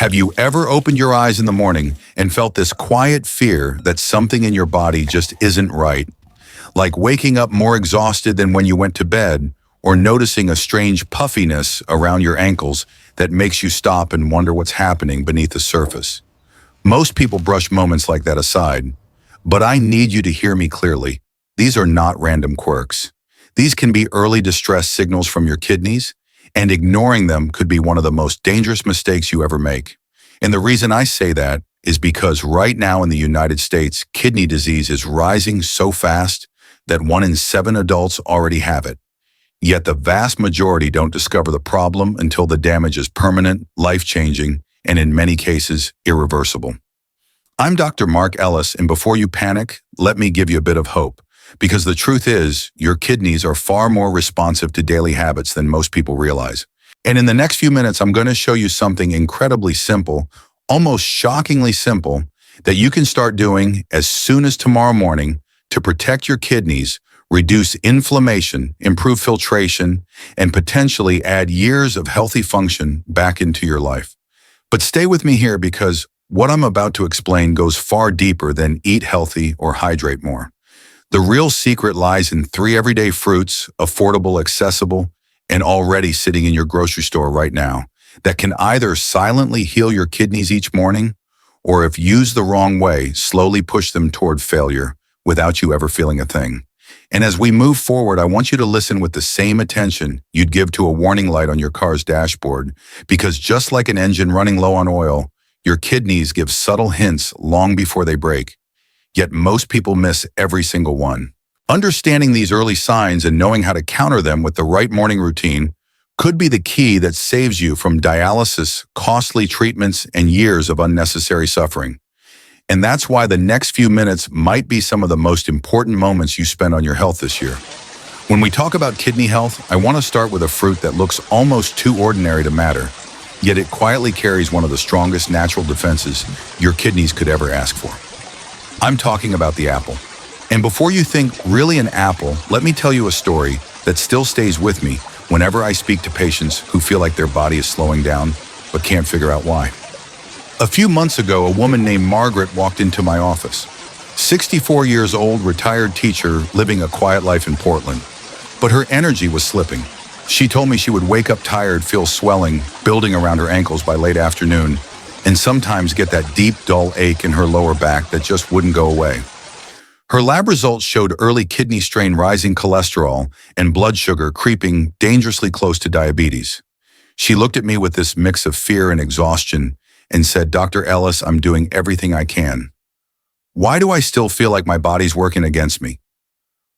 Have you ever opened your eyes in the morning and felt this quiet fear that something in your body just isn't right? Like waking up more exhausted than when you went to bed, or noticing a strange puffiness around your ankles that makes you stop and wonder what's happening beneath the surface. Most people brush moments like that aside, but I need you to hear me clearly. These are not random quirks. These can be early distress signals from your kidneys, and ignoring them could be one of the most dangerous mistakes you ever make. And the reason I say that is because right now in the United States, kidney disease is rising so fast that 1 in 7 adults already have it. Yet the vast majority don't discover the problem until the damage is permanent, life-changing, and in many cases, irreversible. I'm Dr. Mark Ellis, and before you panic, let me give you a bit of hope. Because the truth is, your kidneys are far more responsive to daily habits than most people realize. And in the next few minutes, I'm going to show you something incredibly simple, almost shockingly simple, that you can start doing as soon as tomorrow morning to protect your kidneys, reduce inflammation, improve filtration, and potentially add years of healthy function back into your life. But stay with me here because what I'm about to explain goes far deeper than eat healthy or hydrate more. The real secret lies in 3 everyday fruits, affordable, accessible, and already sitting in your grocery store right now, that can either silently heal your kidneys each morning, or if used the wrong way, slowly push them toward failure without you ever feeling a thing. And as we move forward, I want you to listen with the same attention you'd give to a warning light on your car's dashboard, because just like an engine running low on oil, your kidneys give subtle hints long before they break. Yet most people miss every single one. Understanding these early signs and knowing how to counter them with the right morning routine could be the key that saves you from dialysis, costly treatments, and years of unnecessary suffering. And that's why the next few minutes might be some of the most important moments you spend on your health this year. When we talk about kidney health, I want to start with a fruit that looks almost too ordinary to matter, yet it quietly carries one of the strongest natural defenses your kidneys could ever ask for. I'm talking about the apple. And before you think, really an apple, let me tell you a story that still stays with me whenever I speak to patients who feel like their body is slowing down but can't figure out why. A few months ago, a woman named Margaret walked into my office. 64 years old, retired teacher, living a quiet life in Portland. But her energy was slipping. She told me she would wake up tired, feel swelling, building around her ankles by late afternoon, and sometimes get that deep, dull ache in her lower back that just wouldn't go away. Her lab results showed early kidney strain, rising cholesterol, and blood sugar creeping dangerously close to diabetes. She looked at me with this mix of fear and exhaustion and said, "Dr. Ellis, I'm doing everything I can. Why do I still feel like my body's working against me?"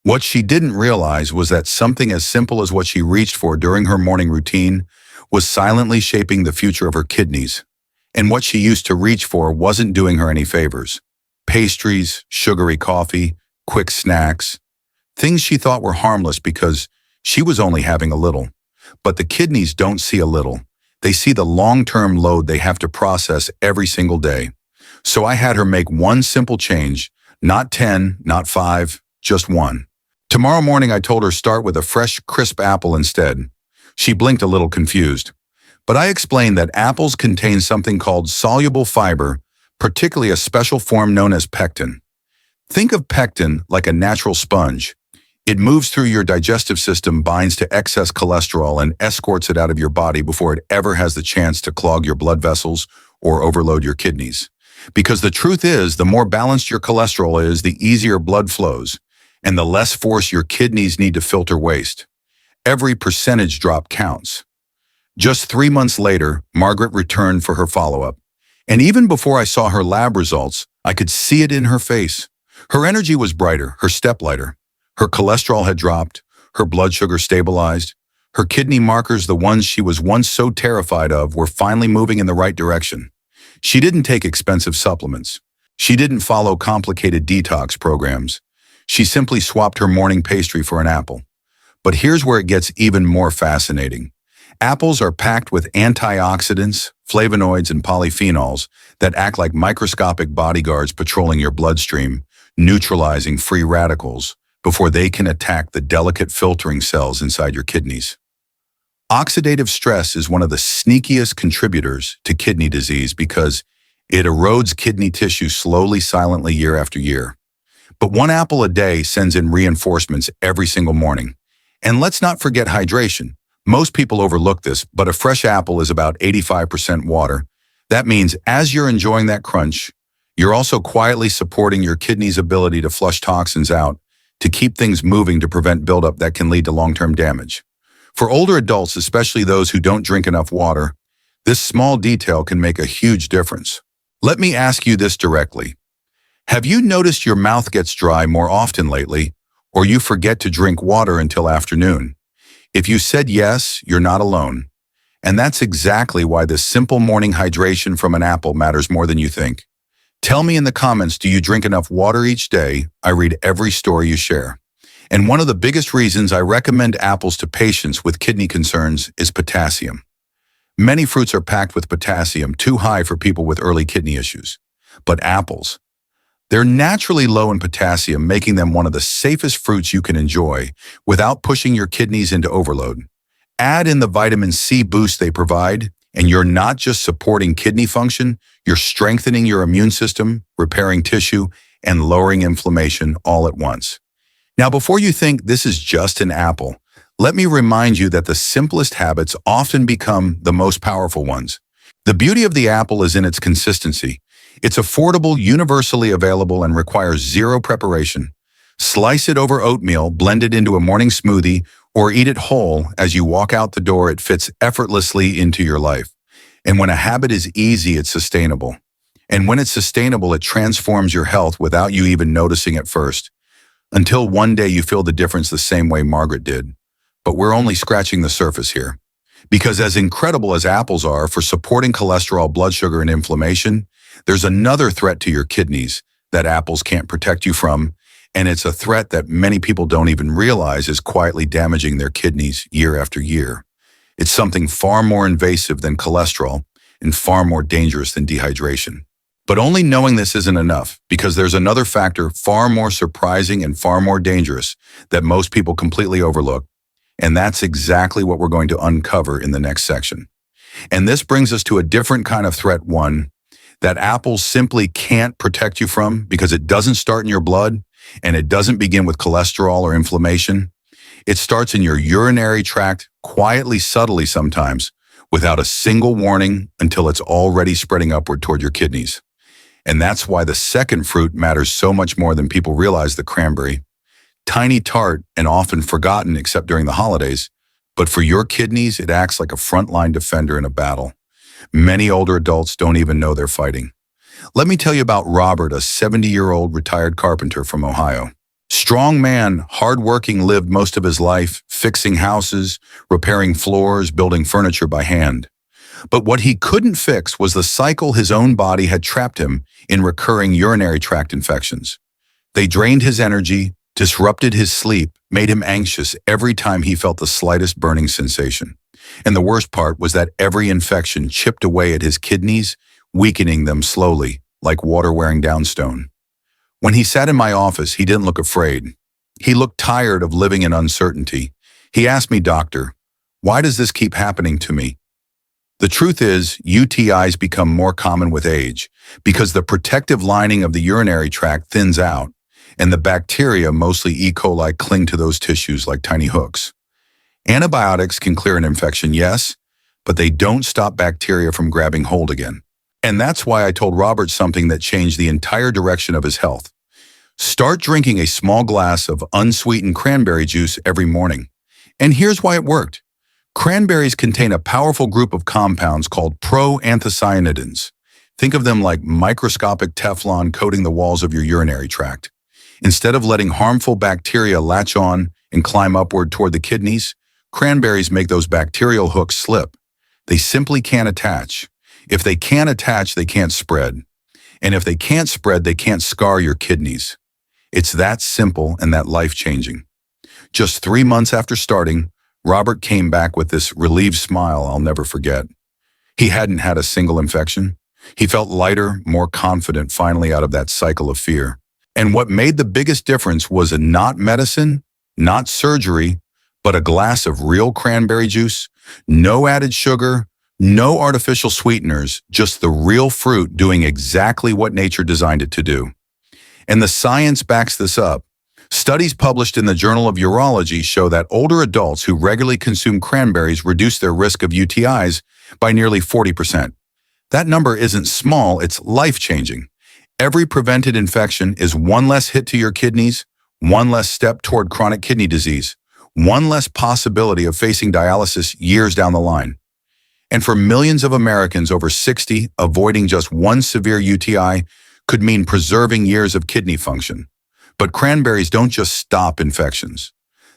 What she didn't realize was that something as simple as what she reached for during her morning routine was silently shaping the future of her kidneys. And what she used to reach for wasn't doing her any favors. Pastries, sugary coffee, quick snacks, things she thought were harmless because she was only having a little. But the kidneys don't see a little. They see the long-term load they have to process every single day. So I had her make one simple change, not 10, not 5, just 1. Tomorrow morning, I told her start with a fresh, crisp apple instead. She blinked a little confused. But I explained that apples contain something called soluble fiber, particularly a special form known as pectin. Think of pectin like a natural sponge. It moves through your digestive system, binds to excess cholesterol, and escorts it out of your body before it ever has the chance to clog your blood vessels or overload your kidneys. Because the truth is, the more balanced your cholesterol is, the easier blood flows, and the less force your kidneys need to filter waste. Every percentage drop counts. Just 3 months later, Margaret returned for her follow-up. And even before I saw her lab results, I could see it in her face. Her energy was brighter, her step lighter. Her cholesterol had dropped, her blood sugar stabilized. Her kidney markers, the ones she was once so terrified of, were finally moving in the right direction. She didn't take expensive supplements. She didn't follow complicated detox programs. She simply swapped her morning pastry for an apple. But here's where it gets even more fascinating. Apples are packed with antioxidants, flavonoids, and polyphenols that act like microscopic bodyguards patrolling your bloodstream, neutralizing free radicals before they can attack the delicate filtering cells inside your kidneys. Oxidative stress is one of the sneakiest contributors to kidney disease because it erodes kidney tissue slowly, silently, year after year. But one apple a day sends in reinforcements every single morning. And let's not forget hydration. Most people overlook this, but a fresh apple is about 85% water. That means as you're enjoying that crunch, you're also quietly supporting your kidney's ability to flush toxins out, to keep things moving to prevent buildup that can lead to long-term damage. For older adults, especially those who don't drink enough water, this small detail can make a huge difference. Let me ask you this directly. Have you noticed your mouth gets dry more often lately, or you forget to drink water until afternoon? If you said yes, you're not alone. And that's exactly why this simple morning hydration from an apple matters more than you think. Tell me in the comments, do you drink enough water each day? I read every story you share. And one of the biggest reasons I recommend apples to patients with kidney concerns is potassium. Many fruits are packed with potassium, too high for people with early kidney issues. But apples, they're naturally low in potassium, making them one of the safest fruits you can enjoy without pushing your kidneys into overload. Add in the vitamin C boost they provide, and you're not just supporting kidney function, you're strengthening your immune system, repairing tissue, and lowering inflammation all at once. Now, before you think this is just an apple, let me remind you that the simplest habits often become the most powerful ones. The beauty of the apple is in its consistency. It's affordable, universally available, and requires zero preparation. Slice it over oatmeal, blend it into a morning smoothie, or eat it whole as you walk out the door. It fits effortlessly into your life. And when a habit is easy, it's sustainable. And when it's sustainable, it transforms your health without you even noticing at first. Until one day you feel the difference the same way Margaret did. But we're only scratching the surface here. Because as incredible as apples are for supporting cholesterol, blood sugar, and inflammation, there's another threat to your kidneys that apples can't protect you from, and it's a threat that many people don't even realize is quietly damaging their kidneys year after year. It's something far more invasive than cholesterol and far more dangerous than dehydration. But only knowing this isn't enough, because there's another factor far more surprising and far more dangerous that most people completely overlook, and that's exactly what we're going to uncover in the next section. And this brings us to a different kind of threat, one that apples simply can't protect you from because it doesn't start in your blood and it doesn't begin with cholesterol or inflammation. It starts in your urinary tract, quietly, subtly sometimes, without a single warning until it's already spreading upward toward your kidneys. And that's why the second fruit matters so much more than people realize, the cranberry. Tiny, tart, and often forgotten except during the holidays, but for your kidneys, it acts like a frontline defender in a battle. Many older adults don't even know they're fighting. Let me tell you about Robert, a 70-year-old retired carpenter from Ohio. Strong man, hardworking, lived most of his life fixing houses, repairing floors, building furniture by hand. But what he couldn't fix was the cycle his own body had trapped him in: recurring urinary tract infections. They drained his energy, disrupted his sleep, made him anxious every time he felt the slightest burning sensation. And the worst part was that every infection chipped away at his kidneys, weakening them slowly, like water wearing down stone. When he sat in my office, he didn't look afraid. He looked tired of living in uncertainty. He asked me, "Doctor, why does this keep happening to me?" The truth is, UTIs become more common with age because the protective lining of the urinary tract thins out, and the bacteria, mostly E. coli, cling to those tissues like tiny hooks. Antibiotics can clear an infection, yes, but they don't stop bacteria from grabbing hold again. And that's why I told Robert something that changed the entire direction of his health. Start drinking a small glass of unsweetened cranberry juice every morning. And here's why it worked. Cranberries contain a powerful group of compounds called proanthocyanidins. Think of them like microscopic Teflon coating the walls of your urinary tract. Instead of letting harmful bacteria latch on and climb upward toward the kidneys, cranberries make those bacterial hooks slip. They simply can't attach. If they can't attach, they can't spread. And if they can't spread, they can't scar your kidneys. It's that simple and that life-changing. Just 3 months after starting, Robert came back with this relieved smile I'll never forget. He hadn't had a single infection. He felt lighter, more confident, finally out of that cycle of fear. And what made the biggest difference was not medicine, not surgery, but a glass of real cranberry juice No added sugar, no artificial sweeteners, just the real fruit doing exactly what nature designed it to do. And the science backs this up. Studies published in the Journal of Urology show that older adults who regularly consume cranberries reduce their risk of UTIs by nearly 40%. That number isn't small, it's life-changing. Every prevented infection is one less hit to your kidneys, one less step toward chronic kidney disease, one less possibility of facing dialysis years down the line. And for millions of Americans over 60, avoiding just one severe UTI could mean preserving years of kidney function. But cranberries don't just stop infections.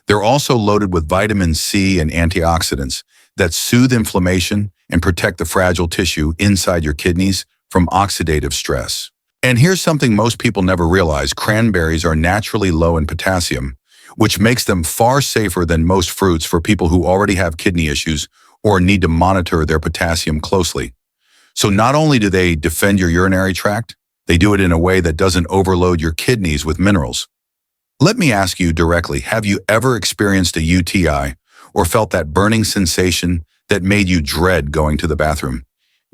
They're also loaded with vitamin C and antioxidants that soothe inflammation and protect the fragile tissue inside your kidneys from oxidative stress. And here's something most people never realize: cranberries are naturally low in potassium, which makes them far safer than most fruits for people who already have kidney issues or need to monitor their potassium closely. So not only do they defend your urinary tract, they do it in a way that doesn't overload your kidneys with minerals. Let me ask you directly, have you ever experienced a UTI or felt that burning sensation that made you dread going to the bathroom?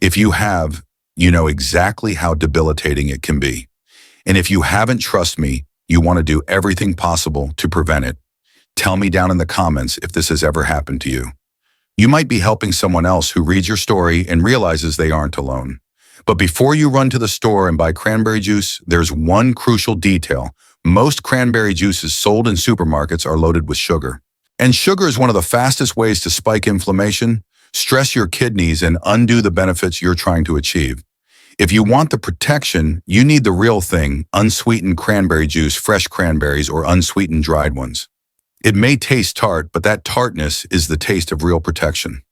If you have, you know exactly how debilitating it can be. And if you haven't, trust me, you want to do everything possible to prevent it. Tell me down in the comments if this has ever happened to you. You might be helping someone else who reads your story and realizes they aren't alone. But before you run to the store and buy cranberry juice, there's one crucial detail. Most cranberry juices sold in supermarkets are loaded with sugar. And sugar is one of the fastest ways to spike inflammation, stress your kidneys, and undo the benefits you're trying to achieve. If you want the protection, you need the real thing: unsweetened cranberry juice, fresh cranberries, or unsweetened dried ones. It may taste tart, but that tartness is the taste of real protection.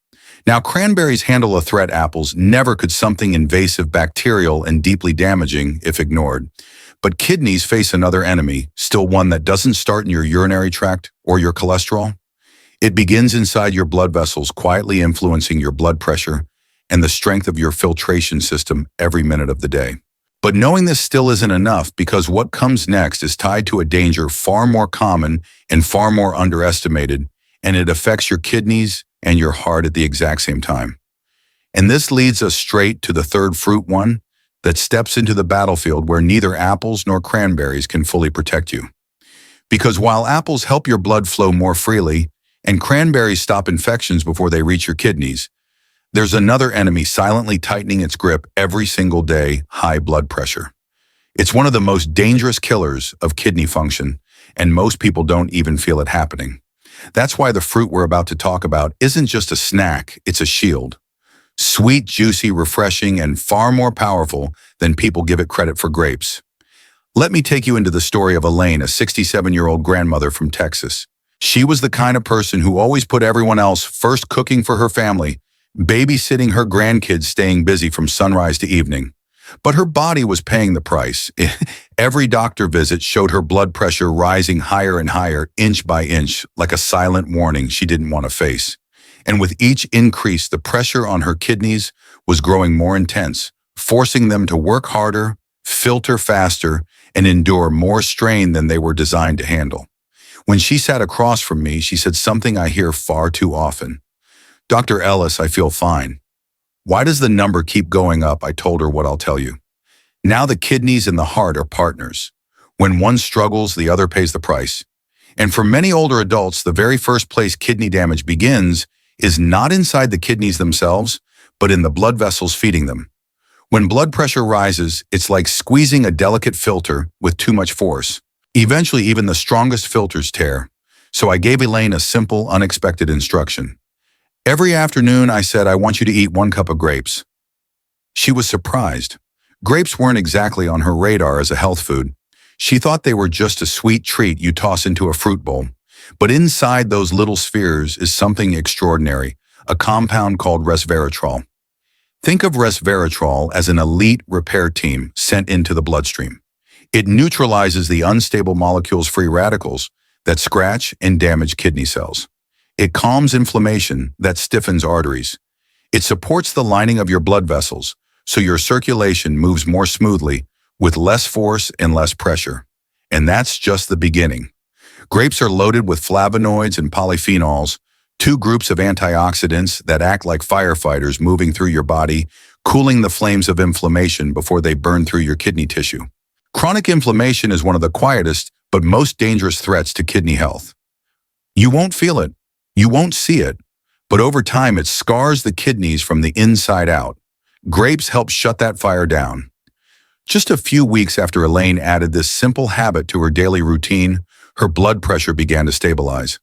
Now, cranberries handle a threat apples never could: something invasive, bacterial, and deeply damaging if ignored. But kidneys face another enemy, still one that doesn't start in your urinary tract or your cholesterol. It begins inside your blood vessels, quietly influencing your blood pressure and the strength of your filtration system every minute of the day. But knowing this still isn't enough, because what comes next is tied to a danger far more common and far more underestimated, and it affects your kidneys and your heart at the exact same time. And this leads us straight to the third fruit, one that steps into the battlefield where neither apples nor cranberries can fully protect you. Because while apples help your blood flow more freely and cranberries stop infections before they reach your kidneys, there's another enemy silently tightening its grip every single day: high blood pressure. It's one of the most dangerous killers of kidney function, and most people don't even feel it happening. That's why the fruit we're about to talk about isn't just a snack, it's a shield. Sweet, juicy, refreshing, and far more powerful than people give it credit for. Grapes. Let me take you into the story of Elaine, a 67-year-old grandmother from Texas. She was the kind of person who always put everyone else first, cooking for her family, babysitting her grandkids, staying busy from sunrise to evening. But her body was paying the price. Every doctor visit showed her blood pressure rising higher and higher, inch by inch, like a silent warning she didn't want to face. And with each increase, the pressure on her kidneys was growing more intense, forcing them to work harder, filter faster, and endure more strain than they were designed to handle. When she sat across from me, she said something I hear far too often. "Dr. Ellis, I feel fine." "Why does the number keep going up?" I told her what I'll tell you. Now the kidneys and the heart are partners. When one struggles, the other pays the price. And for many older adults, the very first place kidney damage begins is not inside the kidneys themselves, but in the blood vessels feeding them. When blood pressure rises, it's like squeezing a delicate filter with too much force. Eventually, even the strongest filters tear. So I gave Elaine a simple, unexpected instruction. Every afternoon, I said, "I want you to eat 1 cup of grapes." She was surprised. Grapes weren't exactly on her radar as a health food. She thought they were just a sweet treat you toss into a fruit bowl. But inside those little spheres is something extraordinary, a compound called resveratrol. Think of resveratrol as an elite repair team sent into the bloodstream. It neutralizes the unstable molecules, free radicals, that scratch and damage kidney cells. It calms inflammation that stiffens arteries. It supports the lining of your blood vessels, so your circulation moves more smoothly, with less force and less pressure. And that's just the beginning. Grapes are loaded with flavonoids and polyphenols, Two groups of antioxidants that act like firefighters moving through your body, cooling the flames of inflammation before they burn through your kidney tissue. Chronic inflammation is one of the quietest but most dangerous threats to kidney health. You won't feel it, you won't see it, but over time it scars the kidneys from the inside out. Grapes help shut that fire down. Just a few weeks after Elaine added this simple habit to her daily routine, her blood pressure began to stabilize.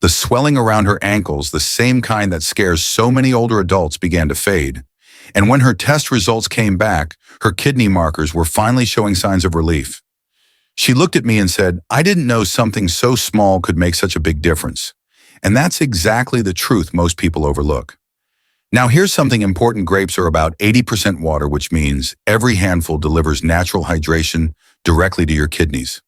The swelling around her ankles, the same kind that scares so many older adults, began to fade. And when her test results came back, her kidney markers were finally showing signs of relief. She looked at me and said, "I didn't know something so small could make such a big difference." And that's exactly the truth most people overlook. Now here's something important. Grapes are about 80% water, which means every handful delivers natural hydration directly to your kidneys.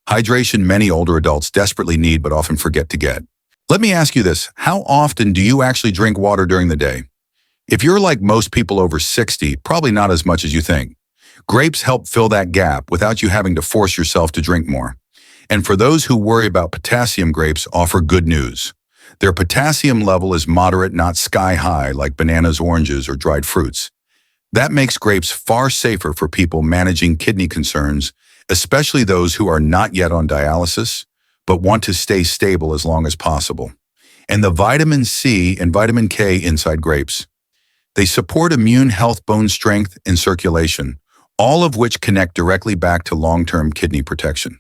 Hydration many older adults desperately need but often forget to get. Let me ask you this, how often do you actually drink water during the day? If you're like most people over 60, probably not as much as you think. Grapes help fill that gap without you having to force yourself to drink more. And for those who worry about potassium, grapes offer good news. Their potassium level is moderate, not sky high like bananas, oranges, or dried fruits. That makes grapes far safer for people managing kidney concerns, especially those who are not yet on dialysis, but want to stay stable as long as possible. And the vitamin C and vitamin K inside grapes. They support immune health, bone strength, and circulation, all of which connect directly back to long-term kidney protection.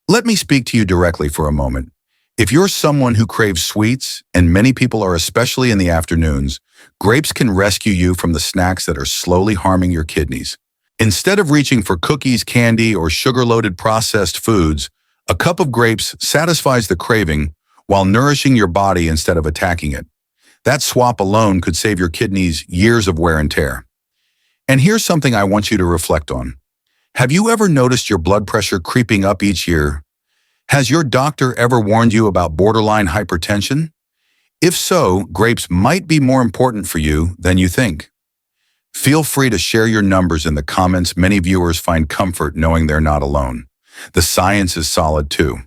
Let me speak to you directly for a moment. If you're someone who craves sweets, and many people are, especially in the afternoons, grapes can rescue you from the snacks that are slowly harming your kidneys. Instead of reaching for cookies, candy, or sugar-loaded processed foods, a cup of grapes satisfies the craving while nourishing your body instead of attacking it. That swap alone could save your kidneys years of wear and tear. And here's something I want you to reflect on. Have you ever noticed your blood pressure creeping up each year? Has your doctor ever warned you about borderline hypertension? If so, grapes might be more important for you than you think. Feel free to share your numbers in the comments. Many viewers find comfort knowing they're not alone. The science is solid too.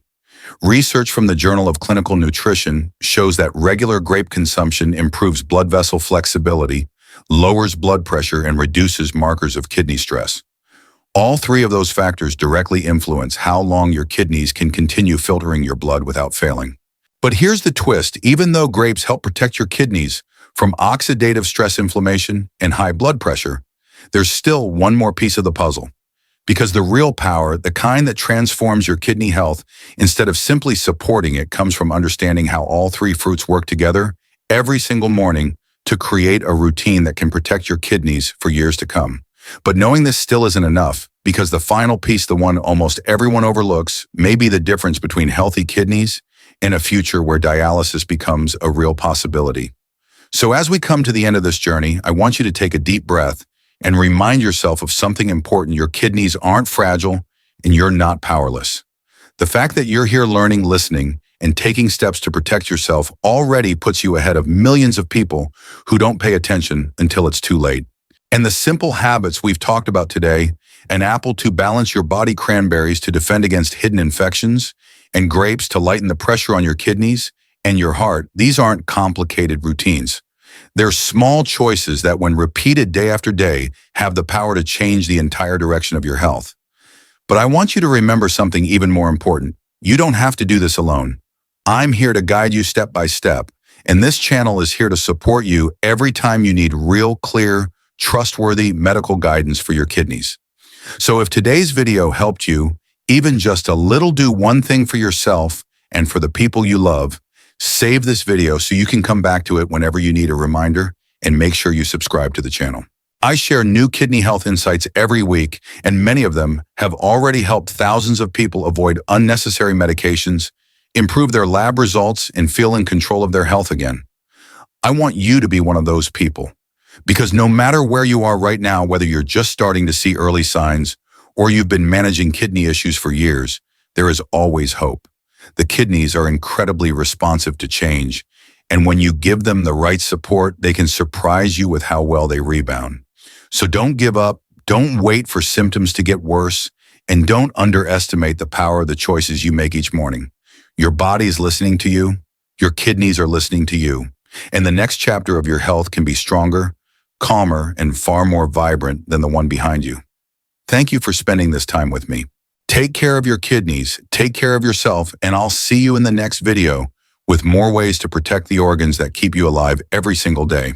Research from the Journal of Clinical Nutrition shows that regular grape consumption improves blood vessel flexibility, lowers blood pressure, and reduces markers of kidney stress. All three of those factors directly influence how long your kidneys can continue filtering your blood without failing. But here's the twist. Even though grapes help protect your kidneys from oxidative stress, inflammation, and high blood pressure, there's still one more piece of the puzzle. Because the real power, the kind that transforms your kidney health, instead of simply supporting it, comes from understanding how all three fruits work together every single morning to create a routine that can protect your kidneys for years to come. But knowing this still isn't enough, because the final piece, the one almost everyone overlooks, may be the difference between healthy kidneys and a future where dialysis becomes a real possibility. So as we come to the end of this journey, I want you to take a deep breath and remind yourself of something important. Your kidneys aren't fragile, and you're not powerless. The fact that you're here learning, listening, and taking steps to protect yourself already puts you ahead of millions of people who don't pay attention until it's too late. And the simple habits we've talked about today, an apple to balance your body, cranberries to defend against hidden infections, and grapes to lighten the pressure on your kidneys and your heart, these aren't complicated routines. They're small choices that, when repeated day after day, have the power to change the entire direction of your health. But I want you to remember something even more important. You don't have to do this alone. I'm here to guide you step by step, and this channel is here to support you every time you need real, clear, trustworthy medical guidance for your kidneys. So if today's video helped you, even just a little, do one thing for yourself and for the people you love. Save this video so you can come back to it whenever you need a reminder, and make sure you subscribe to the channel. I share new kidney health insights every week, and many of them have already helped thousands of people avoid unnecessary medications, improve their lab results, and feel in control of their health again. I want you to be one of those people, because no matter where you are right now, whether you're just starting to see early signs or you've been managing kidney issues for years, there is always hope. The kidneys are incredibly responsive to change, and when you give them the right support, they can surprise you with how well they rebound. So don't give up, don't wait for symptoms to get worse, and don't underestimate the power of the choices you make each morning. Your body is listening to you, Your kidneys are listening to you, and the next chapter of your health can be stronger, calmer, and far more vibrant than the one behind you. Thank you for spending this time with me. Take care of your kidneys, take care of yourself, and I'll see you in the next video with more ways to protect the organs that keep you alive every single day.